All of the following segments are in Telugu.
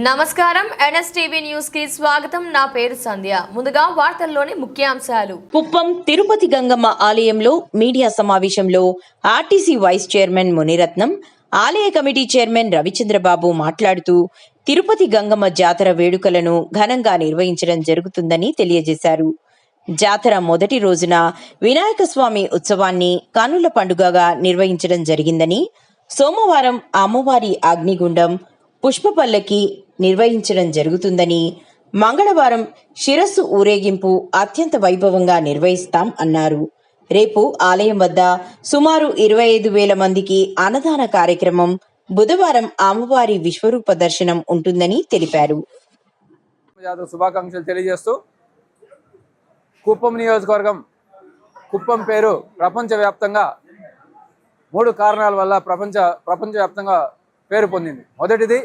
నమస్కారం ఎన్ఎస్టీవీ న్యూస్ కి స్వాగతం. నా పేరు సంధ్య. ముందుగా వార్తల్లోని ముఖ్యాంశాలు. కుప్పం తిరుపతి గంగమ్మ ఆలయంలో మీడియా సమావేశంలో ఆర్టీసీ వైస్ చైర్మన్ మునిరత్నం, ఆలయ కమిటీ చైర్మన్ రవిచంద్రబాబు మాట్లాడుతూ తిరుపతి గంగమ్మ జాతర వేడుకలను ఘనంగా నిర్వహించడం జరుగుతుందని తెలియజేశారు. జాతర మొదటి రోజున వినాయక స్వామి ఉత్సవాన్ని కన్నుల పండుగగా నిర్వహించడం జరిగిందని, సోమవారం అమ్మవారి అగ్నిగుండం పుష్పపల్లకి నిర్వహించడం జరుగుతుందని, మంగళవారం శిరస్సు ఊరేగింపు అత్యంత వైభవంగా నిర్వహిస్తాం అన్నారు. రేపు ఆలయం వద్ద సుమారు 25,000 మందికి అన్నదాన కార్యక్రమం, బుధవారం అమ్మవారి విశ్వరూప దర్శనం ఉంటుందని తెలిపారు. శుభాకాంక్షలు తెలియజేస్తూ కుప్పం నియోజకవర్గం కుప్పం పేరు ప్రపంచవ్యాప్తంగా 3 కారణాల వల్ల ప్రపంచవ్యాప్తంగా పేరు పొందింది. మొదటిది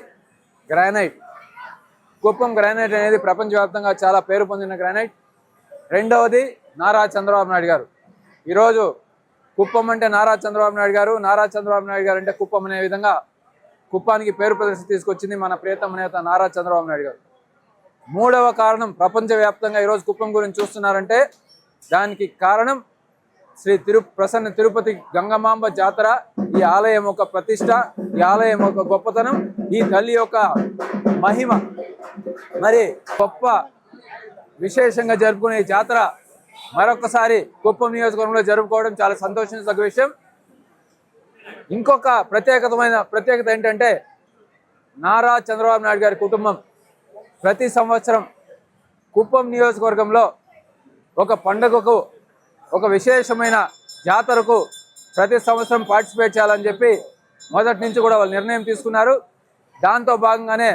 గ్రానైట్. కుప్పం గ్రానైట్ అనేది ప్రపంచవ్యాప్తంగా చాలా పేరు పొందిన గ్రానైట్. రెండవది నారా చంద్రబాబు నాయుడు గారు. ఈరోజు కుప్పం అంటే నారా చంద్రబాబు నాయుడు గారు, నారా చంద్రబాబు నాయుడు గారు అంటే కుప్పం అనే విధంగా కుప్పానికి పేరు ప్రదర్శన తీసుకొచ్చింది మన ప్రియతమ నేత నారా చంద్రబాబు నాయుడు గారు. మూడవ కారణం, ప్రపంచవ్యాప్తంగా ఈరోజు కుప్పం గురించి చూస్తున్నారంటే దానికి కారణం శ్రీ ప్రసన్న తిరుపతి గంగమాంబ జాతర. ఈ ఆలయం యొక్క ప్రతిష్ట, ఈ ఆలయం యొక్క గొప్పతనం, ఈ తల్లి యొక్క మహిమ, మరి గొప్ప విశేషంగా జరుపుకునే ఈ జాతర మరొకసారి కుప్పం నియోజకవర్గంలో జరుపుకోవడం చాలా సంతోషించదగ్గ విషయం. ఇంకొక ప్రత్యేకత ఏంటంటే నారా చంద్రబాబు నాయుడు గారి కుటుంబం ప్రతి సంవత్సరం కుప్పం నియోజకవర్గంలో ఒక పండుగకు, ఒక విశేషమైన జాతరకు ప్రతి సంవత్సరం పార్టిసిపేట్ చేయాలని చెప్పి మొదటి నుంచి కూడా వాళ్ళు నిర్ణయం తీసుకున్నారు. దాంతో భాగంగానే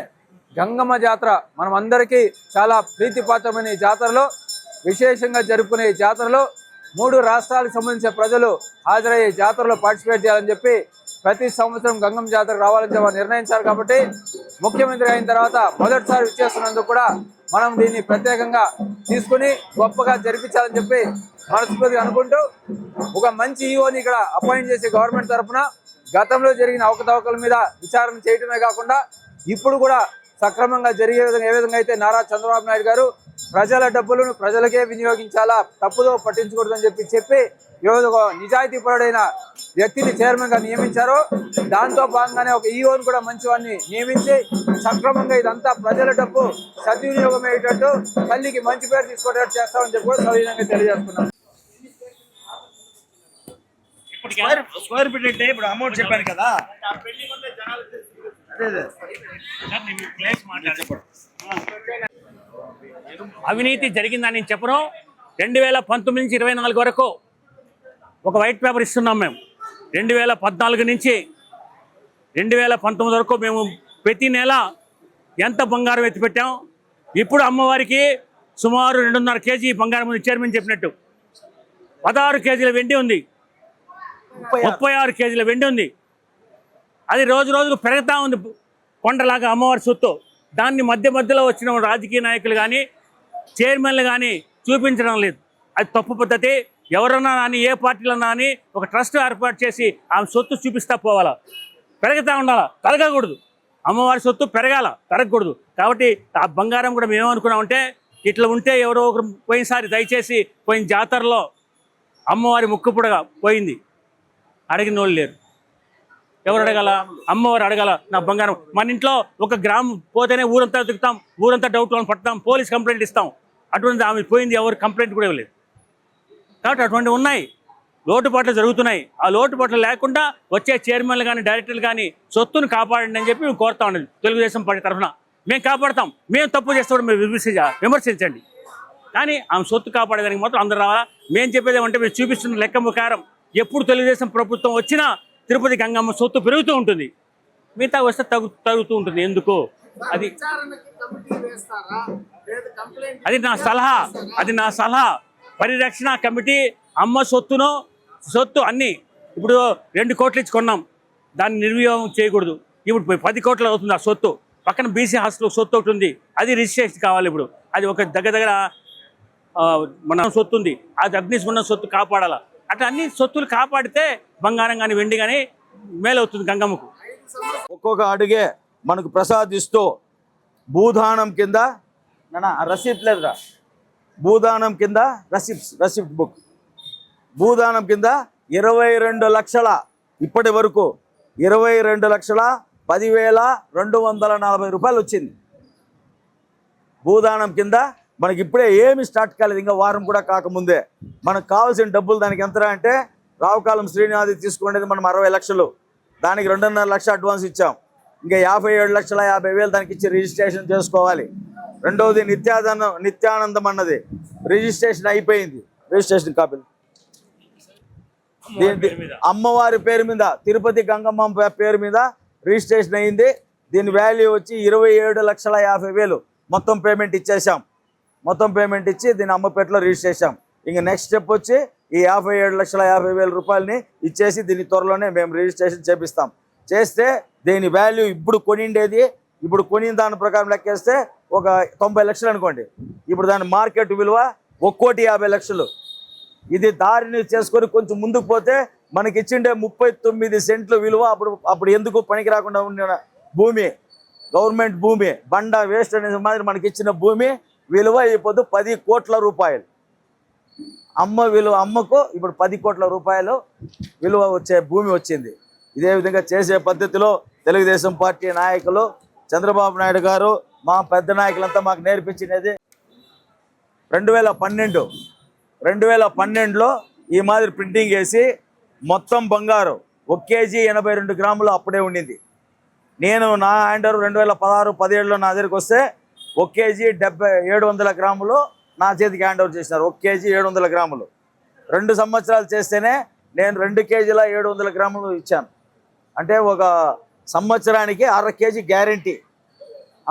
గంగమ్మ జాతర మనం అందరికీ చాలా ప్రీతిపాత్రమైన ఈ జాతరలో, విశేషంగా జరుపుకునే ఈ జాతరలో 3 రాష్ట్రాలకు సంబంధించిన ప్రజలు హాజరయ్యే జాతరలో పార్టిసిపేట్ చేయాలని చెప్పి ప్రతి సంవత్సరం గంగమ్మ జాతరకు రావాలని చెప్పి నిర్ణయించారు. కాబట్టి ముఖ్యమంత్రి అయిన తర్వాత మొదటిసారి విచ్చేస్తున్నందుకు కూడా మనం దీన్ని ప్రత్యేకంగా తీసుకుని గొప్పగా జరిపించాలని చెప్పి మనస్ఫూర్తిగా అనుకుంటూ, ఒక మంచి ఈఓని ఇక్కడ అపాయింట్ చేసి గవర్నమెంట్ తరఫున గతంలో జరిగిన అవకతవకల మీద విచారణ చేయడమే కాకుండా ఇప్పుడు కూడా సక్రమంగా జరిగే విధంగా ఏ విధంగా అయితే నారా చంద్రబాబు నాయుడు గారు ప్రజల డబ్బులను ప్రజలకే వినియోగించాలా, తప్పుదో పట్టించకూడదని చెప్పి ఈరోజు ఒక నిజాయితీపరుడైన వ్యక్తిని చైర్మన్గా నియమించారో, దాంతో భాగంగానే ఒక ఈఓని కూడా మంచివాడిని నియమించి సక్రమంగా ఇదంతా ప్రజల డబ్బు సద్వినియోగం అయ్యేటట్టు, తల్లికి మంచి పేరు తీసుకునేటట్టు చేస్తామని చెప్పి కూడా సవినయంగా తెలియజేస్తున్నాం. స్క్వేర్ ఫీట్ అంటే ఇప్పుడు అమౌంట్ చెప్పాను కదా, అవినీతి జరిగిందని చెప్పను. 2019 నుంచి 24 వరకు ఒక వైట్ పేపర్ ఇస్తున్నాం మేము. 2014 నుంచి 2019 వరకు మేము ప్రతి నెల ఎంత బంగారం ఎత్తిపెట్టాం. ఇప్పుడు అమ్మవారికి సుమారు 2.5 కేజీ బంగారం ఉంది. చైర్మన్ చెప్పినట్టు 16 కేజీల వెండి ఉంది, 36 కేజీల వెండి ఉంది. అది రోజు రోజుకు పెరుగుతూ ఉంది కొండలాగా అమ్మవారి సొత్తు. దాన్ని మధ్యలో వచ్చిన రాజకీయ నాయకులు కానీ చైర్మన్లు కానీ చూపించడం లేదు. అది తప్పు పద్ధతి. ఎవరన్నా కానీ ఏ పార్టీలన్నా కానీ ఒక ట్రస్ట్ ఏర్పాటు చేసి ఆమె సొత్తు చూపిస్తా పోవాలా, పెరుగుతూ ఉండాలా, తరగకూడదు. అమ్మవారి సొత్తు పెరగాల, తరగకూడదు. కాబట్టి ఆ బంగారం కూడా మేమేమనుకున్నామంటే ఇట్లా ఉంటే ఎవరో ఒకరు పోయినసారి దయచేసి పోయిన జాతరలో అమ్మవారి ముక్కుపుడగా పోయింది, అడిగిన వాళ్ళు లేరు. ఎవరు అడగాల? అమ్మవారు అడగాల. నా బంగారం మన ఇంట్లో 1 గ్రాము పోతేనే ఊరంతా తిరుగుతాం, ఊరంతా డౌట్లో పడతాం, పోలీస్ కంప్లైంట్ ఇస్తాం. అటువంటి ఆమె పోయింది, ఎవరు కంప్లైంట్ కూడా ఇవ్వలేదు. కాబట్టి అటువంటివి ఉన్నాయి, లోటుపాట్లు జరుగుతున్నాయి. ఆ లోటుపాట్లు లేకుండా వచ్చే చైర్మన్లు కానీ డైరెక్టర్లు కానీ సొత్తును కాపాడండి అని చెప్పి మేము కోరుతా ఉండేది. తెలుగుదేశం పార్టీ తరఫున మేము కాపాడతాం. మేము తప్పు చేస్తాం మీరు విమర్శించండి, కానీ ఆమె సొత్తు కాపాడేదానికి మాత్రం అందరూ రావాలా. మేము చెప్పేది ఏమంటే మీరు చూపిస్తున్న లెక్క ప్రకారం ఎప్పుడు తెలుగుదేశం ప్రభుత్వం వచ్చినా తిరుపతి గంగమ్మ సొత్తు పెరుగుతూ ఉంటుంది, మిగతా వస్తే తగ్గుతూ ఉంటుంది. ఎందుకు? అది నా సలహా. పరిరక్షణ కమిటీ అమ్మ సొత్తు అన్నీ ఇప్పుడు 2 కోట్లు ఇచ్చి కొన్నాం, దాన్ని నిర్వినియోగం చేయకూడదు. ఇప్పుడు 10 కోట్లు అవుతుంది ఆ సొత్తు. పక్కన బీసీ హాస్టల్ సొత్తు ఒకటి ఉంది, అది రిజిస్ట్రేషన్ కావాలి. ఇప్పుడు అది ఒక దగ్గర మన సొత్తు ఉంది, అది అగ్నిస్మరణ సొత్తు కాపాడాలా. అట్లా అన్ని సొత్తులు కాపాడితే బంగారం కానీ వెండి కానీ మేలవుతుంది గంగమ్మకు. ఒక్కొక్క అడుగే మనకు ప్రసాదిస్తూ భూదానం కింద రసీద్ లేదురా, భూదానం కింద రసిప్ట్ బుక్, భూదానం కింద 22 లక్షల, ఇప్పటి వరకు 22,10,240 రూపాయలు వచ్చింది. భూదానం కింద మనకి ఇప్పుడే ఏమి స్టార్ట్ కాలేదు, ఇంకా వారం కూడా కాకముందే మనకు కావాల్సిన డబ్బులు దానికి ఎంత అంటే, రావుకాలం శ్రీనివాది తీసుకునేది మనం 60 లక్షలు, దానికి 2.5 లక్షలు అడ్వాన్స్ ఇచ్చాం. ఇంకా 57,50,000 దానికి ఇచ్చి రిజిస్ట్రేషన్ చేసుకోవాలి. రెండవది నిత్యానందం అన్నది రిజిస్ట్రేషన్ అయిపోయింది, రిజిస్ట్రేషన్ కాపీలు అమ్మవారి పేరు మీద, తిరుపతి గంగమ్మ పేరు మీద రిజిస్ట్రేషన్ అయింది. దీని వాల్యూ వచ్చి 27,50,000 మొత్తం పేమెంట్ ఇచ్చేసాం. మొత్తం పేమెంట్ ఇచ్చి దీని అమ్మపేటలో రిజిస్టర్ చేసాం. ఇంక నెక్స్ట్ స్టెప్ వచ్చి ఈ 57,50,000 రూపాయలని ఇచ్చేసి దీని త్వరలోనే మేము రిజిస్ట్రేషన్ చేపిస్తాం. చేస్తే దీని వాల్యూ ఇప్పుడు కొనిండేది, ఇప్పుడు కొనిన దాని ప్రకారం లెక్కేస్తే ఒక 90 లక్షలు అనుకోండి. ఇప్పుడు దాని మార్కెట్ విలువ 1,50,00,000. ఇది దారిని చేసుకొని కొంచెం ముందుకు పోతే మనకి ఇచ్చిండే 39 సెంట్లు విలువ అప్పుడు ఎందుకు పనికి రాకుండా ఉన్న భూమి, గవర్నమెంట్ భూమి, బండ వేస్ట్ అనే మాదిరి మనకి ఇచ్చిన భూమి విలువ ఇప్పుడు 10 కోట్ల రూపాయలు. అమ్మకు ఇప్పుడు 10 కోట్ల రూపాయలు విలువ వచ్చే భూమి వచ్చింది. ఇదే విధంగా చేసే పద్ధతిలో తెలుగుదేశం పార్టీ నాయకులు, చంద్రబాబు నాయుడు గారు, మా పెద్ద నాయకులంతా మాకు నేర్పించినది 2012లో ఈ మాదిరి ప్రింటింగ్ వేసి మొత్తం బంగారు 1 కేజీ 82 గ్రాములు అప్పుడే ఉండింది. నేను నా హ్యాండర్ 2016-17లో నా దగ్గరికి వస్తే 1 కేజీ 700 గ్రాములు నా చేతికి హ్యాండ్ ఓవర్ చేసినారు. 1 కేజీ 700 గ్రాములు 2 సంవత్సరాలు చేస్తేనే నేను 2 కేజీల 700 గ్రాములు ఇచ్చాను. అంటే ఒక సంవత్సరానికి 1/2 కేజీ గ్యారంటీ.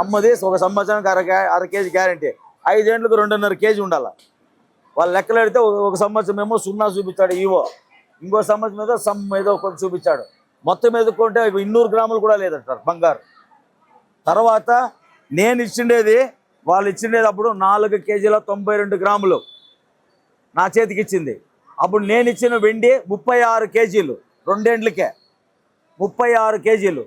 అమ్మది ఒక సంవత్సరానికి 1/2 కేజీ గ్యారంటీ. 5 ఏళ్ళకు 2.5 కేజీ ఉండాలి. వాళ్ళు లెక్కలు పెడితే ఒక సంవత్సరం ఏమో 0 చూపించాడు ఈవో, ఇంకో సంవత్సరం ఏదో ఏదో కొంచెం చూపించాడు. మొత్తం ఎదుర్కొంటే 200 గ్రాములు కూడా లేదంటారు బంగారు. తర్వాత నేను ఇచ్చిండేది, వాళ్ళు ఇచ్చిండేది అప్పుడు 4 కేజీల 92 గ్రాములు నా చేతికి ఇచ్చింది. అప్పుడు నేను ఇచ్చిన వెండి 36 కేజీలు, 2 ఏళ్ళకే 36 కేజీలు.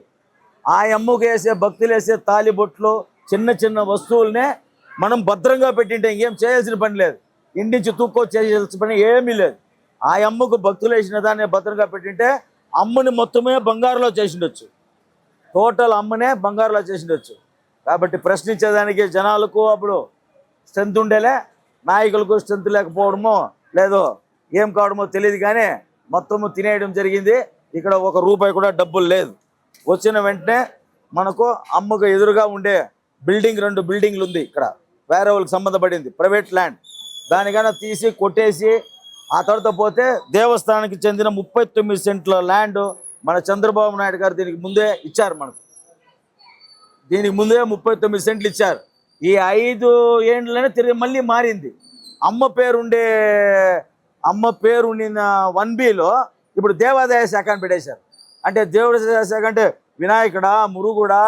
ఆ అమ్మకు వేసే భక్తులు వేసే తాలిబొట్లు, చిన్న చిన్న వస్తువులనే మనం భద్రంగా పెట్టింటే ఇంకేం చేయాల్సిన పని లేదు. ఇంటించి తూక్కో చేయాల్సిన పని ఏమీ లేదు. ఆ అమ్మకు భక్తులు వేసిన దాన్ని భద్రంగా పెట్టింటే అమ్మని మొత్తమే బంగారులో చేసిండొచ్చు, టోటల్ అమ్మనే బంగారులో చేసిండొచ్చు. కాబట్టి ప్రశ్నించేదానికి జనాలకు అప్పుడు స్ట్రెంత్ ఉండేలే, నాయకులకు స్ట్రెంత్ లేకపోవడమో లేదో ఏం కావడమో తెలియదు, కానీ మొత్తము తినేయడం జరిగింది. ఇక్కడ 1 రూపాయి కూడా డబ్బులు లేదు. వచ్చిన వెంటనే మనకు అమ్మకు ఎదురుగా ఉండే బిల్డింగ్, 2 బిల్డింగ్లు ఉంది ఇక్కడ, వేరే వాళ్ళకి సంబంధపడింది, ప్రైవేట్ ల్యాండ్. దానికైనా తీసి కొట్టేసి ఆ తర్వాత పోతే దేవస్థానానికి చెందిన 39 సెంట్ల ల్యాండ్ మన చంద్రబాబు నాయుడు గారు దీనికి ముందే ఇచ్చారు. దీనికి ముందే 39 సెంట్లు ఇచ్చారు. ఈ 5 ఏళ్ళనే తిరిగి మళ్ళీ మారింది. అమ్మ పేరు ఉండిన 1Bలో ఇప్పుడు దేవాదాయ శాఖ అని పెట్టేశారు. అంటే దేవాదాయ శాఖ అంటే వినాయకుడా, మురుగుడా,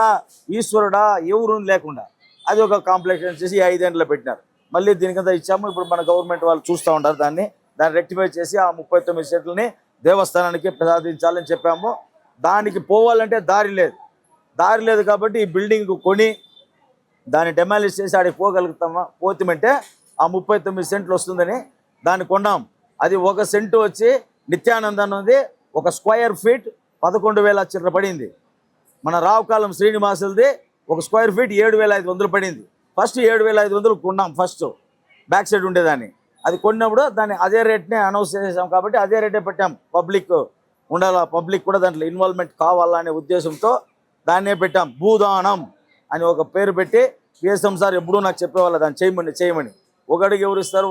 ఈశ్వరుడా ఎవరు లేకుండా అది ఒక కాంప్లెక్స్ చేసి 5 ఏళ్ళలో పెట్టినారు. మళ్ళీ దీనికంతా ఇచ్చాము. ఇప్పుడు మన గవర్నమెంట్ వాళ్ళు చూస్తూ ఉంటారు. దాన్ని రెక్టిఫై చేసి ఆ 39 సెంట్లని దేవస్థానానికి ప్రసాదించాలని చెప్పాము. దానికి పోవాలంటే దారి లేదు కాబట్టి ఈ బిల్డింగ్ కొని దాన్ని డెమాలిష్ చేసి ఆడికి పోతామంటే ఆ 39 సెంట్లు వస్తుందని దాన్ని కొన్నాం. అది 1 సెంటు వచ్చి నిత్యానందం అన్నది 1 స్క్వేర్ ఫీట్ 11,000 చిల్లర పడింది. మన రావుకాలం శ్రీనివాసులది 1 స్క్వేర్ ఫీట్ 7,500 పడింది. ఫస్ట్ 7,500 కొన్నాం, ఫస్ట్ బ్యాక్ సైడ్ ఉండేదాన్ని. అది కొన్నప్పుడు దాన్ని అదే రేట్నే అనౌన్స్ చేసేసాం కాబట్టి అదే రేటే పెట్టాం. పబ్లిక్ ఉండాలా, పబ్లిక్ కూడా దాంట్లో ఇన్వాల్వ్మెంట్ కావాలా అనే ఉద్దేశంతో దాన్నే పెట్టాం. భూదానం అని ఒక పేరు పెట్టి పిఎస్ఎం సార్ ఎప్పుడూ నాకు చెప్పేవాళ్ళు దాన్ని చేయమని. ఒకడికి ఎవరిస్తారు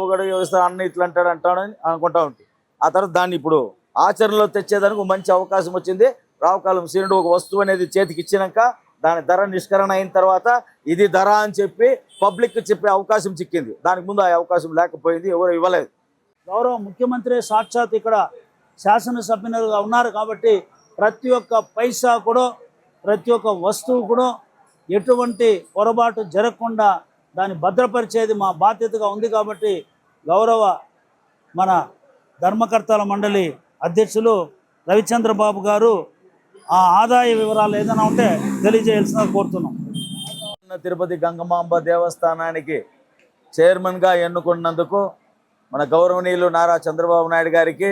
అన్న ఇట్లా అంటాడని అనుకుంటా ఉంటే ఆ తర్వాత దాన్ని ఇప్పుడు ఆచరణలో తెచ్చేదానికి ఒక మంచి అవకాశం వచ్చింది. రావుకాలం శ్రీనుడు ఒక వస్తువు అనేది చేతికి ఇచ్చినాక దాని ధర నిష్కరణ అయిన తర్వాత ఇది ధర అని చెప్పి పబ్లిక్ చెప్పే అవకాశం చిక్కింది. దానికి ముందు ఆ అవకాశం లేకపోయింది, ఎవరు ఇవ్వలేదు. గౌరవ ముఖ్యమంత్రి సాక్షాత్ ఇక్కడ శాసనసభ్యులుగా ఉన్నారు కాబట్టి ప్రతి ఒక్క పైసా కూడా, ప్రతి ఒక్క వస్తువు కూడా ఎటువంటి పొరపాటు జరగకుండా దాన్ని భద్రపరిచేది మా బాధ్యతగా ఉంది. కాబట్టి గౌరవ మన ధర్మకర్తల మండలి అధ్యక్షులు రవిచంద్రబాబు గారు ఆ ఆదాయ వివరాలు ఏదైనా ఉంటే తెలియజేయాల్సిందిగా కోరుతున్నాం. తిరుపతి గంగమాంబ దేవస్థానానికి చైర్మన్గా ఎన్నుకున్నందుకు మన గౌరవనీయులు నారా చంద్రబాబు నాయుడు గారికి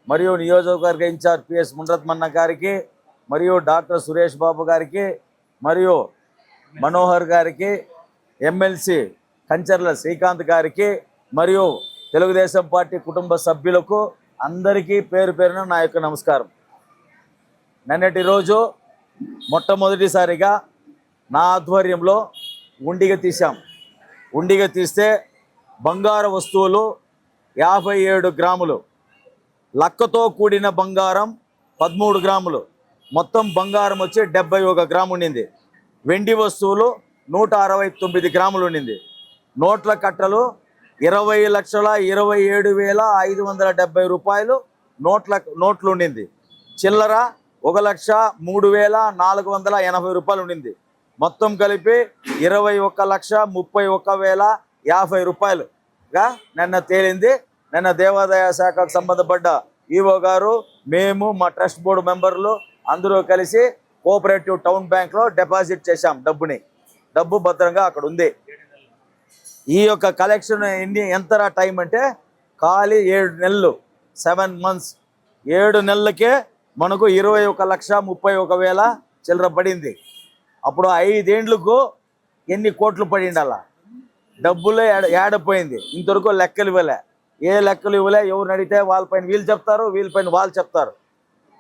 మరియు నియోజకవర్గ ఇన్ఛార్జ్ పిఎస్ మునరత్నమ్మ గారికి మరియు డాక్టర్ సురేష్ బాబు గారికి మరియు మనోహర్ గారికి ఎమ్మెల్సీ కంచర్ల శ్రీకాంత్ గారికి మరియు తెలుగుదేశం పార్టీ కుటుంబ సభ్యులకు అందరికీ పేరు పేరున నా యొక్క నమస్కారం. నిన్నటి రోజు మొట్టమొదటిసారిగా నా ఆధ్వర్యంలో ఉండిగ తీశాం. ఉండిగ తీస్తే బంగారు వస్తువులు 57 గ్రాములు, లక్కతో కూడిన బంగారం 13 గ్రాములు, మొత్తం బంగారం వచ్చి 71 గ్రాము ఉండింది. వెండి వస్తువులు 169 గ్రాములు ఉండింది. నోట్ల కట్టలు 20,27,570 రూపాయలు నోట్లు ఉండింది. చిల్లర 1,03,480 రూపాయలు ఉండింది. మొత్తం కలిపి 21,31,050 రూపాయలుగా నిన్న తేలింది. నిన్న దేవాదాయ శాఖకు సంబంధపడ్డ ఈవో గారు, మేము, మా ట్రస్ట్ బోర్డు మెంబర్లు అందరూ కలిసి కోఆపరేటివ్ టౌన్ బ్యాంక్లో డిపాజిట్ చేశాం. డబ్బు భద్రంగా అక్కడ ఉంది. ఈ యొక్క కలెక్షన్ ఎంత టైం అంటే ఖాళీ 7 నెలలు, 7 మంత్స్. 7 నెలలకే మనకు 21,31,000 చిల్లర పడింది. అప్పుడు 5 ఏండ్లకు ఎన్ని కోట్లు పడింది. అలా డబ్బులే ఏడపోయింది. ఇంతవరకు లెక్కలు ఇవ్వలే. ఏ లెక్కలు ఇవ్వలే. ఎవరిని అడిగితే వాళ్ళపైన వీళ్ళు చెప్తారు, వీళ్ళపైన వాళ్ళు చెప్తారు.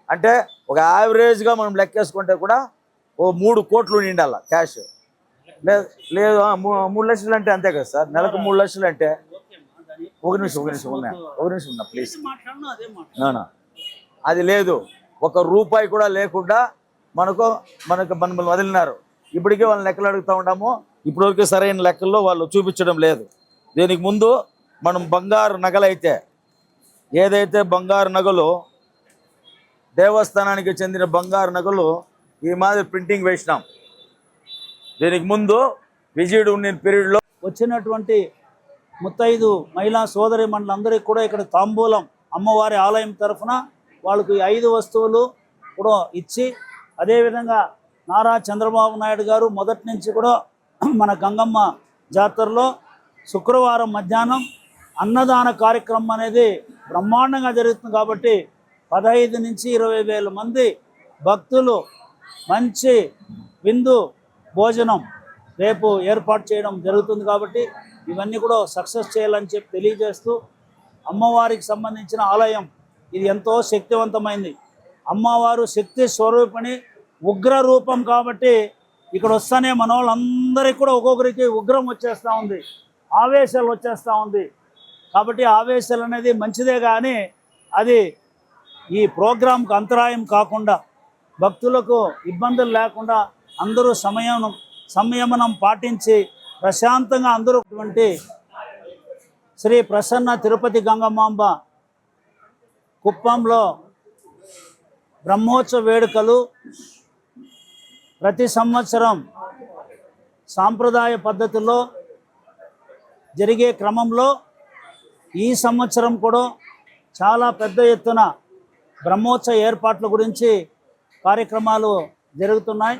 అంటే ఒక యావరేజ్గా మనం లెక్కేసుకుంటే కూడా ఓ 3 కోట్లు నిండాల క్యాష్. లేదు 3 లక్షలు అంటే అంతే కదా సార్. నెలకు 3 లక్షలు అంటే ఒక నిమిషం ఉన్నా ప్లీజ్. అది లేదు. 1 రూపాయి కూడా లేకుండా మనల్ని వదిలినారు. ఇప్పటికే వాళ్ళని లెక్కలు అడుగుతూ ఉన్నాము. ఇప్పటివరకు సరైన లెక్కల్లో వాళ్ళు చూపించడం లేదు. దీనికి ముందు మనం బంగారు నగలైతే ఏదైతే బంగారు నగలు దేవస్థానానికి చెందిన బంగారు నగలు ఈ మాదిరి ప్రింటింగ్ వేసినాం. దీనికి ముందు విజయుడు ఉన్న పీరియడ్లో వచ్చినటువంటి ముత్తైదు మహిళా సోదరి మండలందరికీ కూడా ఇక్కడ తాంబూలం అమ్మవారి ఆలయం తరఫున వాళ్ళకు 5 వస్తువులు కూడా ఇచ్చి, అదేవిధంగా నారా చంద్రబాబు నాయుడు గారు మొదటి నుంచి కూడా మన గంగమ్మ జాతరలో శుక్రవారం మధ్యాహ్నం అన్నదాన కార్యక్రమం అనేది బ్రహ్మాండంగా జరుగుతుంది. కాబట్టి 15 నుంచి 20 వేల మంది భక్తులు మంచి విందు భోజనం రేపు ఏర్పాటు చేయడం జరుగుతుంది. కాబట్టి ఇవన్నీ కూడా సక్సెస్ చేయాలని చెప్పి తెలియజేస్తూ, అమ్మవారికి సంబంధించిన ఆలయం ఇది ఎంతో శక్తివంతమైంది. అమ్మవారు శక్తి స్వరూపిణి, ఉగ్ర రూపం. కాబట్టి ఇక్కడ వస్తానే మన వాళ్ళందరికీ కూడా ఒక్కొక్కరికి ఉగ్రం వచ్చేస్తూ ఉంది, ఆవేశాలు వచ్చేస్తూ ఉంది. కాబట్టి ఆవేశాలు అనేది మంచిదే, కానీ అది ఈ ప్రోగ్రాంకు అంతరాయం కాకుండా, భక్తులకు ఇబ్బందులు లేకుండా అందరూ సంయమనం పాటించి ప్రశాంతంగా అందరూ శ్రీ ప్రసన్న తిరుపతి గంగమాంబ కుప్పంలో బ్రహ్మోత్సవ వేడుకలు ప్రతి సంవత్సరం సాంప్రదాయ పద్ధతిలో జరిగే క్రమంలో ఈ సంవత్సరం కూడా చాలా పెద్ద ఎత్తున బ్రహ్మోత్సవ ఏర్పాట్ల గురించి కార్యక్రమాలు జరుగుతున్నాయి.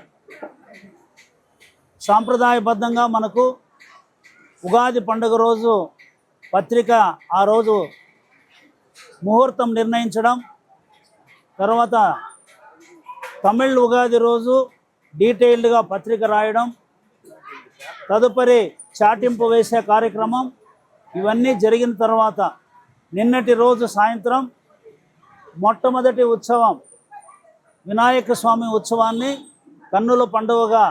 సాంప్రదాయబద్ధంగా మనకు ఉగాది పండుగ రోజు పత్రిక ఆ రోజు ముహూర్తం నిర్ణయించడం, తర్వాత తమిళ్ ఉగాది రోజు డీటెయిల్డ్గా పత్రిక రాయడం, తదుపరి చాటింపు వేసే కార్యక్రమం, ఇవన్నీ జరిగిన తర్వాత నిన్నటి రోజు సాయంత్రం మొట్టమొదటి ఉత్సవం వినాయక స్వామి ఉత్సవాన్ని కన్నుల పండుగగా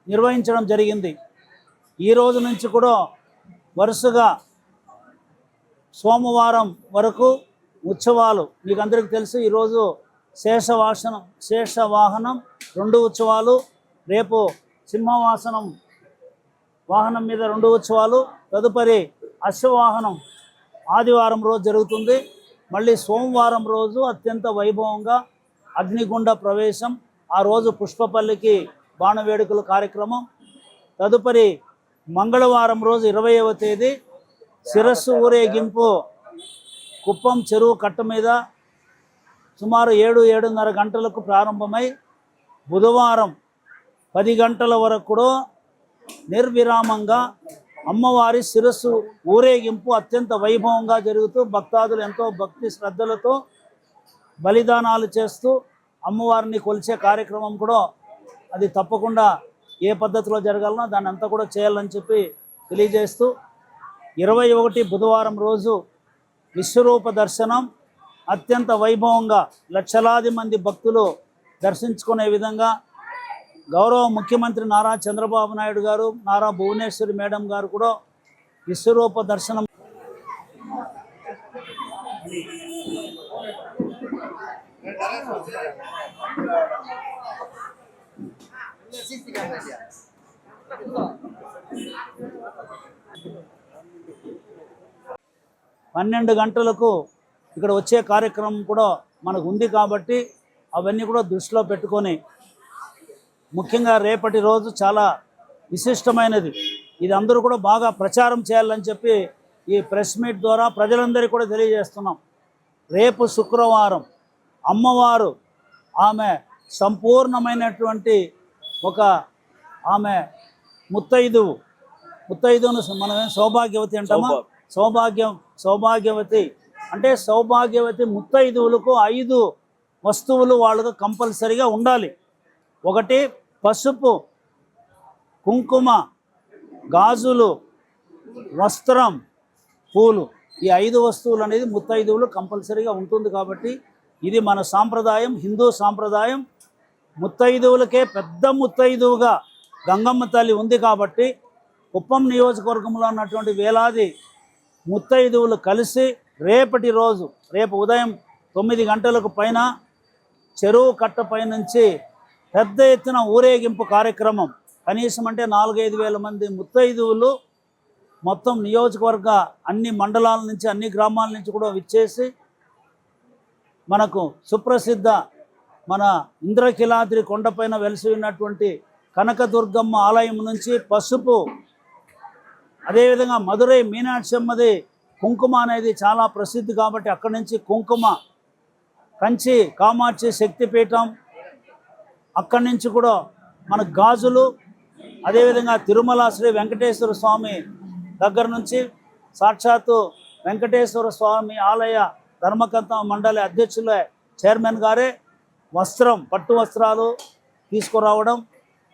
నిర్వహించడం జరిగింది. ఈ రోజు నుంచి కూడా వరుసగా సోమవారం వరకు ఉత్సవాలు. మీకు అందరికీ తెలుసు, ఈరోజు శేషవాహనం 2 ఉత్సవాలు, రేపు సింహవాసనం వాహనం మీద 2 ఉత్సవాలు, తదుపరి అశ్వవాహనం ఆదివారం రోజు జరుగుతుంది. మళ్ళీ సోమవారం రోజు అత్యంత వైభవంగా అగ్నిగుండ ప్రవేశం, ఆ రోజు పుష్పపల్లికి బాణవేడుకల కార్యక్రమం, తదుపరి మంగళవారం రోజు 20వ తేదీ శిరస్సు ఊరేగింపు కుప్పం చెరువు కట్ట మీద సుమారు 7-7:30 గంటలకు ప్రారంభమై బుధవారం 10 గంటల వరకు కూడా నిర్విరామంగా అమ్మవారి శిరస్సు ఊరేగింపు అత్యంత వైభవంగా జరుగుతూ భక్తాదులు ఎంతో భక్తి శ్రద్ధలతో బలిదానాలు చేస్తూ అమ్మవారిని కొలిచే కార్యక్రమం కూడా అది తప్పకుండా ఏ పద్ధతిలో జరగాలనో దాన్ని అంతా కూడా చేయాలని చెప్పి తెలియజేస్తూ 21 బుధవారం రోజు విశ్వరూప దర్శనం అత్యంత వైభవంగా లక్షలాది మంది భక్తులు దర్శించుకునే విధంగా గౌరవ ముఖ్యమంత్రి నారా చంద్రబాబు నాయుడు గారు, నారా భువనేశ్వరి మేడం గారు కూడా విశ్వరూప దర్శనం పన్నెండు గంటలకు ఇక్కడ వచ్చే కార్యక్రమం కూడా మనకు ఉంది కాబట్టి అవన్నీ కూడా దృష్టిలో పెట్టుకొని ముఖ్యంగా రేపటి రోజు చాలా విశిష్టమైనది. ఇది అందరూ కూడా బాగా ప్రచారం చేయాలని చెప్పి ఈ ప్రెస్ మీట్ ద్వారా ప్రజలందరికీ కూడా తెలియజేస్తున్నాం. రేపు శుక్రవారం అమ్మవారు ఆమె సంపూర్ణమైనటువంటి ఒక ఆమె ముత్తైదువును మనం సౌభాగ్యవతి అంటామా, సౌభాగ్యవతి అంటే సౌభాగ్యవతి ముత్తైదువులకు 5 వస్తువులు వాళ్ళకు కంపల్సరిగా ఉండాలి. ఒకటి పసుపు, కుంకుమ, గాజులు, వస్త్రం, పూలు. ఈ 5 వస్తువులు అనేది ముత్తైదువులు కంపల్సరీగా ఉంటుంది. కాబట్టి ఇది మన సాంప్రదాయం, హిందూ సాంప్రదాయం. ముత్తైదువులకే పెద్ద ముత్తైదువుగా గంగమ్మ తల్లి ఉంది కాబట్టి కుప్పం నియోజకవర్గంలో ఉన్నటువంటి వేలాది ముత్తైదువులు కలిసి రేపటి రోజు రేపు ఉదయం 9 గంటలకు పైన చెరువు కట్టపై నుంచి పెద్ద ఎత్తున ఊరేగింపు కార్యక్రమం, కనీసం అంటే 4-5 వేల మంది ముత్తైదువులు మొత్తం నియోజకవర్గ అన్ని మండలాల నుంచి అన్ని గ్రామాల నుంచి కూడా విచ్చేసి మనకు సుప్రసిద్ధ మన ఇంద్రకిలాద్రి కొండపైన వెలిసి ఉన్నటువంటి కనకదుర్గమ్మ ఆలయం నుంచి పసుపు, అదేవిధంగా మధురై మీనాక్షి అమ్మది కుంకుమ అనేది చాలా ప్రసిద్ధి కాబట్టి అక్కడి నుంచి కుంకుమ, కంచి కామాక్షి శక్తిపీఠం అక్కడి నుంచి కూడా మన గాజులు, అదేవిధంగా తిరుమల శ్రీ వెంకటేశ్వర స్వామి దగ్గర నుంచి సాక్షాత్తు వెంకటేశ్వర స్వామి ఆలయ ధర్మకర్త మండలి అధ్యక్షులే చైర్మన్ గారే వస్త్రం, పట్టు వస్త్రాలు తీసుకురావడం.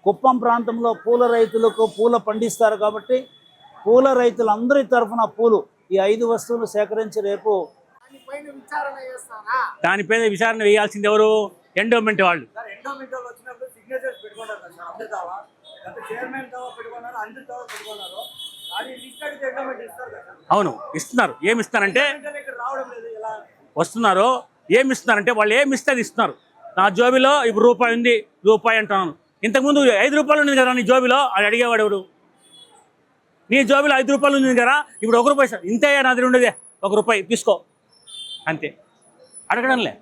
కుప్పం ప్రాంతంలో పూల రైతులకు పూల పండిస్తారు కాబట్టి పూల రైతులందరి తరఫున పూలు ఈ 5 వస్తువులు సేకరించి రేపు దానిపైన విచారణ వేయాల్సింది ఎవరు? ఎండోమెంట్ వాళ్ళు. అవును, ఇస్తున్నారు. ఏమి ఇస్తారంటే వస్తున్నారు, ఏమి ఇస్తున్నారంటే వాళ్ళు ఏమి ఇస్తే అది ఇస్తున్నారు. నా జోబిలో ఇప్పుడు రూపాయి ఉంది, రూపాయి అంటున్నాను. ఇంతకుముందు 5 రూపాయలు ఉంది కదా నీ జోబిలో, అది అడిగేవాడు ఎవడు? నీ జోబిలో 5 రూపాయలు ఉంది కదా, ఇప్పుడు 1 రూపాయి ఇంతే నా దగ్గర ఉండేదే, 1 రూపాయి తీసుకో అంతే. అడగడంలే,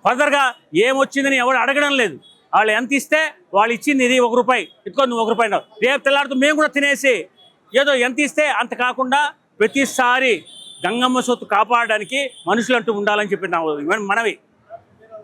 ఫర్దర్గా ఏమొచ్చిందని ఎవడు అడగడం లేదు. వాళ్ళు ఎంత ఇస్తే వాళ్ళు ఇచ్చింది ఇది 1 రూపాయి, ఇట్టుకో నువ్వు 1 రూపాయి. రేపు తెల్లాడుతూ మేము కూడా తినేసి ఏదో ఎంత ఇస్తే అంత కాకుండా ప్రతిసారి గంగమ్మ సొత్తు కాపాడడానికి మనుషులు అంటూ ఉండాలని చెప్పి మనవి.